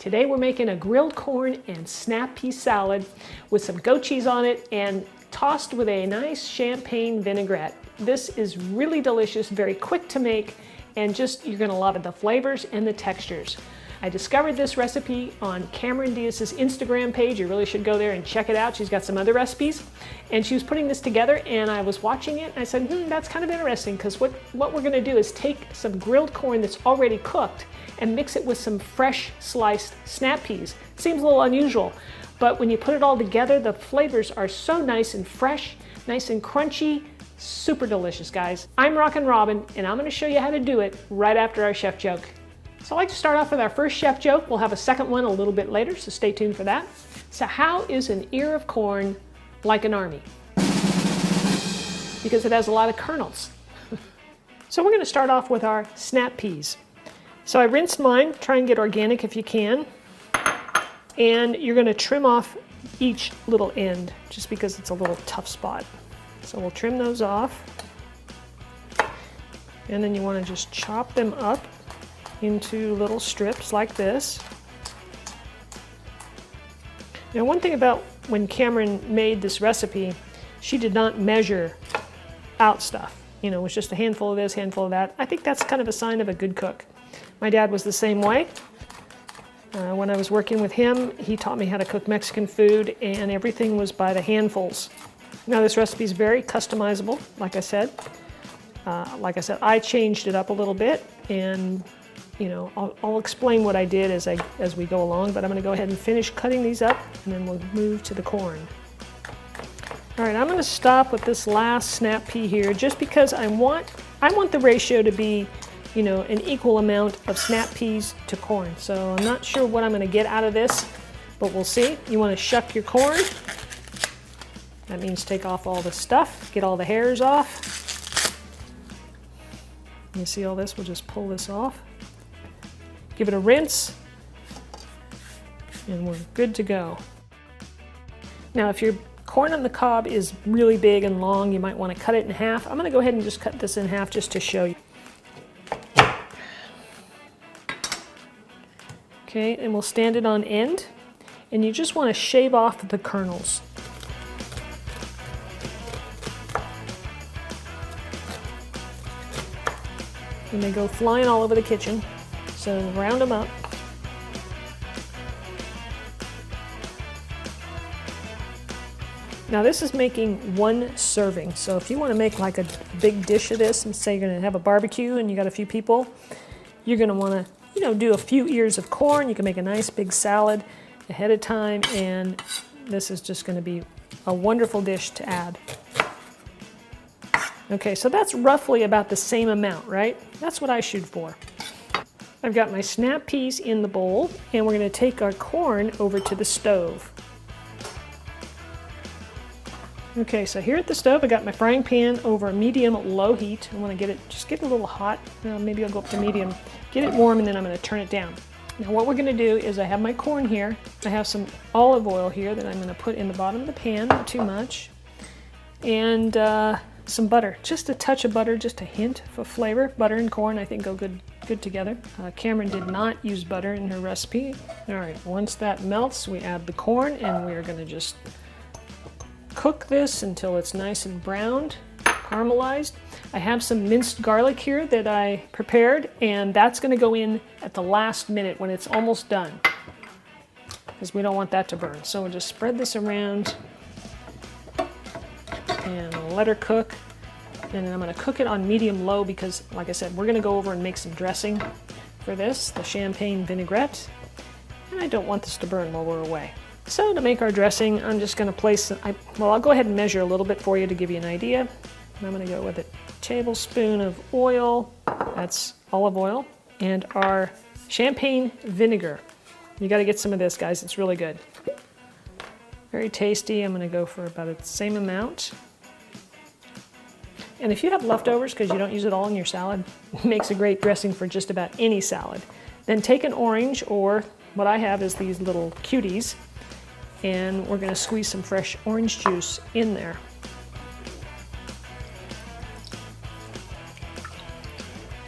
Today we're making a grilled corn and snap pea salad with some goat cheese on it and tossed with a nice champagne vinaigrette. This is really delicious, very quick to make, and you're gonna love it, the flavors and the textures. I discovered this recipe on Cameron Diaz's Instagram page. You really should go there and check it out. She's got some other recipes. And she was putting this together and I was watching it and I said, that's kind of interesting, because what we're gonna do is take some grilled corn that's already cooked and mix it with some fresh sliced snap peas. Seems a little unusual, but when you put it all together, the flavors are so nice and fresh, nice and crunchy, super delicious, guys. I'm Rockin' Robin and I'm gonna show you how to do it right after our chef joke. So I'd like to start off with our first chef joke. We'll have a second one a little bit later, so stay tuned for that. So how is an ear of corn like an army? Because it has a lot of kernels. So we're going to start off with our snap peas. So I rinsed mine, try and get organic if you can. And you're going to trim off each little end, just because it's a little tough spot. So we'll trim those off. And then you want to just chop them up into little strips like this. Now, one thing about when Cameron made this recipe, she did not measure out stuff. You know, it was just a handful of this, handful of that. I think that's kind of a sign of a good cook. My dad was the same way. When I was working with him, he taught me how to cook Mexican food, and everything was by the handfuls. Now, this recipe is very customizable, like I said. I changed it up a little bit, and you know, I'll explain what I did as we go along, but I'm going to go ahead and finish cutting these up, and then we'll move to the corn. All right, I'm going to stop with this last snap pea here, just because I want the ratio to be, you know, an equal amount of snap peas to corn. So I'm not sure what I'm going to get out of this, but we'll see. You want to shuck your corn. That means take off all the stuff, get all the hairs off. You see all this? We'll just pull this off. Give it a rinse, and we're good to go. Now, if your corn on the cob is really big and long, you might want to cut it in half. I'm going to go ahead and just cut this in half just to show you. Okay, and we'll stand it on end, and you just want to shave off the kernels. And they go flying all over the kitchen. So round them up. Now this is making one serving. So if you want to make like a big dish of this, and say you're going to have a barbecue and you got a few people, you're going to want to, you know, do a few ears of corn. You can make a nice big salad ahead of time, and this is just going to be a wonderful dish to add. Okay, so that's roughly about the same amount, right? That's what I shoot for. I've got my snap peas in the bowl, and we're going to take our corn over to the stove. Okay, so here at the stove, I got my frying pan over a medium-low heat. I want to just get it a little hot. Maybe I'll go up to medium. Get it warm, and then I'm going to turn it down. Now what we're going to do is I have my corn here. I have some olive oil here that I'm going to put in the bottom of the pan, not too much. And some butter, just a touch of butter, just a hint for flavor. Butter and corn, I think, go good together. Cameron did not use butter in her recipe. All right, once that melts, we add the corn, and we're going to just cook this until it's nice and browned, caramelized. I have some minced garlic here that I prepared, and that's going to go in at the last minute when it's almost done, because we don't want that to burn. So we'll just spread this around and let her cook. And then I'm going to cook it on medium-low because, like I said, we're going to go over and make some dressing for this, the champagne vinaigrette. And I don't want this to burn while we're away. So to make our dressing, I'm just going to place, I'll go ahead and measure a little bit for you to give you an idea. And I'm going to go with a tablespoon of oil, that's olive oil, and our champagne vinegar. You got to get some of this, guys. It's really good. Very tasty. I'm going to go for about the same amount. And if you have leftovers, because you don't use it all in your salad, it makes a great dressing for just about any salad. Then take an orange, or what I have is these little cuties, and we're going to squeeze some fresh orange juice in there.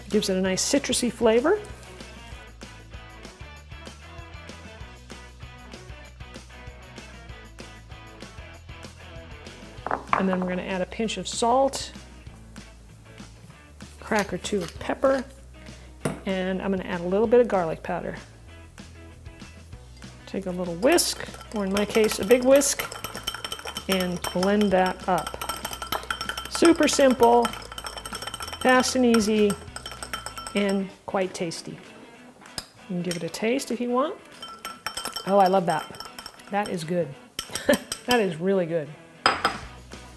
Gives it a nice citrusy flavor. And then we're going to add a pinch of salt, crack or two of pepper, and I'm going to add a little bit of garlic powder. Take a little whisk, or in my case, a big whisk, and blend that up. Super simple, fast and easy, and quite tasty. You can give it a taste if you want. Oh, I love that. That is good. That is really good.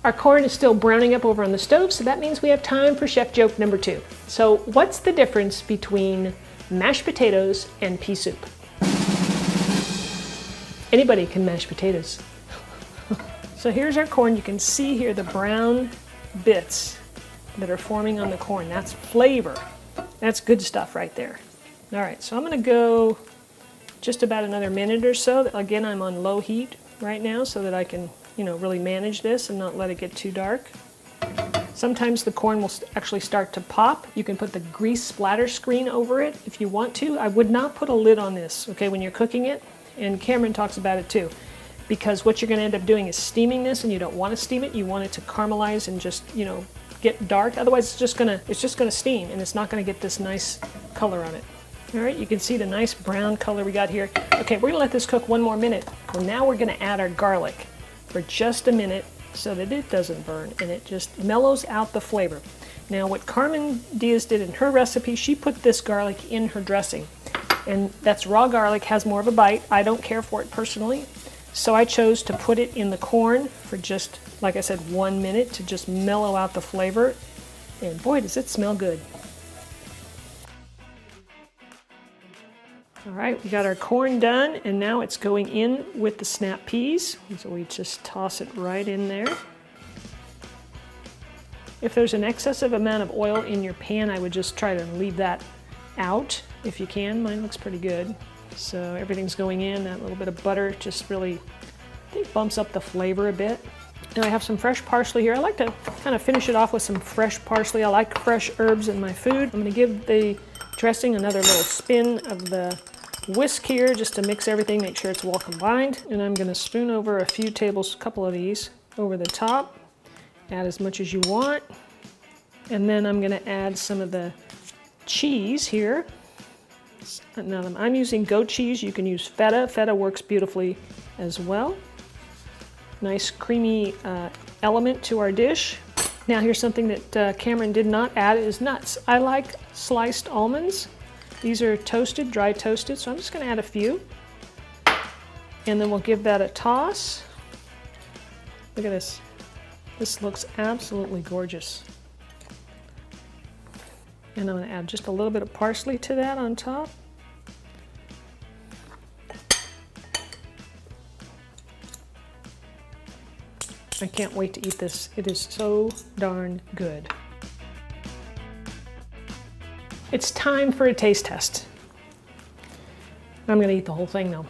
Our corn is still browning up over on the stove, so that means we have time for chef joke number 2. So what's the difference between mashed potatoes and pea soup? Anybody can mash potatoes. So here's our corn. You can see here the brown bits that are forming on the corn. That's flavor. That's good stuff right there. All right, so I'm going to go just about another minute or so. Again, I'm on low heat right now so that I can, really manage this and not let it get too dark. Sometimes the corn will actually start to pop. You can put the grease splatter screen over it if you want to. I would not put a lid on this, okay, when you're cooking it. And Cameron talks about it too. Because what you're going to end up doing is steaming this, and you don't want to steam it. You want it to caramelize and just, get dark. Otherwise, it's just gonna steam, and it's not going to get this nice color on it. All right, you can see the nice brown color we got here. Okay, we're going to let this cook one more minute. Well, now we're going to add our garlic for just a minute so that it doesn't burn and it just mellows out the flavor. Now, what Cameron Diaz did in her recipe, she put this garlic in her dressing, and that's raw garlic, has more of a bite. I don't care for it personally. So I chose to put it in the corn for just, like I said, 1 minute to just mellow out the flavor. And boy, does it smell good. All right, we got our corn done, and now it's going in with the snap peas. So we just toss it right in there. If there's an excessive amount of oil in your pan, I would just try to leave that out if you can. Mine looks pretty good. So everything's going in. That little bit of butter just really, I think, bumps up the flavor a bit. Now I have some fresh parsley here. I like to kind of finish it off with some fresh parsley. I like fresh herbs in my food. I'm going to give the dressing another little spin of the whisk here just to mix everything, make sure it's well combined. And I'm going to spoon over a couple of these over the top. Add as much as you want. And then I'm going to add some of the cheese here. Now I'm using goat cheese. You can use feta. Feta works beautifully as well. Nice creamy element to our dish. Now here's something that Cameron did not add is nuts. I like sliced almonds. These are toasted, dry toasted, so I'm just going to add a few. And then we'll give that a toss. Look at this. This looks absolutely gorgeous. And I'm going to add just a little bit of parsley to that on top. I can't wait to eat this. It is so darn good. It's time for a taste test. I'm going to eat the whole thing though.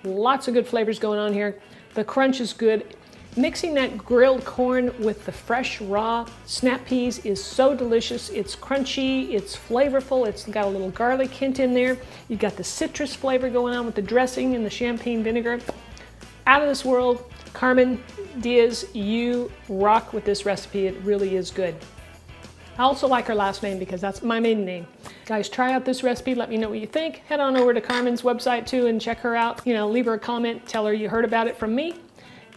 Lots of good flavors going on here. The crunch is good. Mixing that grilled corn with the fresh raw snap peas is so delicious. It's crunchy, it's flavorful, it's got a little garlic hint in there. You've got the citrus flavor going on with the dressing and the champagne vinegar. Out of this world. Cameron Diaz, you rock with this recipe. It really is good. I also like her last name because that's my maiden name. Guys, try out this recipe. Let me know what you think. Head on over to Cameron's website too and check her out. Leave her a comment. Tell her you heard about it from me,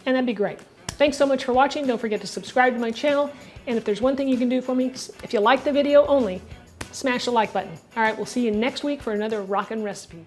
and that'd be great. Thanks so much for watching. Don't forget to subscribe to my channel. And if there's one thing you can do for me, if you like the video only, smash the like button. All right, we'll see you next week for another rockin' recipe.